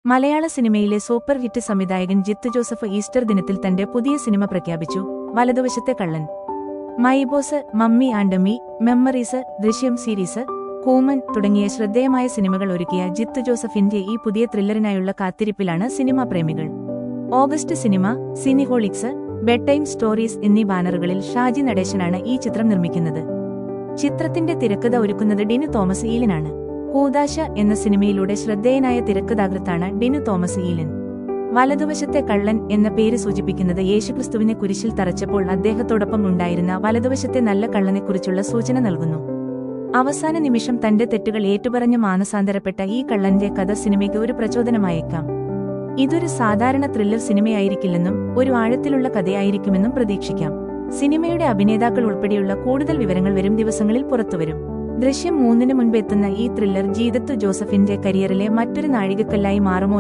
മലയാള സിനിമയിലെ super hit സംവിധായകൻ Jithu Joseph Easter ദിനത്തിൽ തന്റെ പുതിയ സിനിമ പ്രഖ്യാപിച്ചു. വലതുവശത്തെ കള്ളൻ. My boss, mummy and me, memories, Drishyam series, Kooman തുടങ്ങിയ ശ്രദ്ധേയമായ സിനിമകൾ ഒരുക്കിയ ജിത്തു ജോസഫിന്റെ ഈ പുതിയ ത്രില്ലറിനായുള്ള കാത്തിരിപ്പിലാണ് സിനിമാ പ്രേമികൾ. August cinema, Cineholics, bed time stories എന്നീ ബാനറുകളിൽ ഷാജി നടേശനാണ് ഈ ചിത്രം നിർമ്മിക്കുന്നത്. ചിത്രത്തിന്റെ തിരക്കഥ ഒരുക്കുന്നത് ഡിനു തോമസ് ഈലനാണ്. കൂദാശ എന്ന സിനിമയിലൂടെ ശ്രദ്ധേയനായ തിരക്കഥാകൃത്താണ് ഡിനു തോമസ് ഈലൻ. വലതുവശത്തെ കള്ളൻ എന്ന പേര് സൂചിപ്പിക്കുന്നത് യേശുക്രിസ്തുവിനെ കുരിശിൽ തറച്ചപ്പോൾ അദ്ദേഹത്തോടൊപ്പം ഉണ്ടായിരുന്ന വലതുവശത്തെ നല്ല കള്ളനെക്കുറിച്ചുള്ള സൂചന നൽകുന്നു. അവസാന നിമിഷം തന്റെ തെറ്റുകൾ ഏറ്റുപറഞ്ഞ് മാനസാന്തരപ്പെട്ട ഈ കള്ളന്റെ കഥ സിനിമയ്ക്ക് ഒരു പ്രചോദനമായേക്കാം. ഇതൊരു സാധാരണ ത്രില്ലർ സിനിമയായിരിക്കില്ലെന്നും ഒരു ആഴത്തിലുള്ള കഥയായിരിക്കുമെന്നും പ്രതീക്ഷിക്കാം. സിനിമയുടെ അഭിനേതാക്കൾ ഉൾപ്പെടെയുള്ള കൂടുതൽ വിവരങ്ങൾ വരും ദിവസങ്ങളിൽ പുറത്തുവരും. ദൃശ്യം 3 മുൻപ് എത്തുന്ന ഈ ത്രില്ലർ ജിത്തു ജോസഫിന്റെ കരിയറിലെ മറ്റൊരു നാഴികക്കല്ലായി മാറുമോ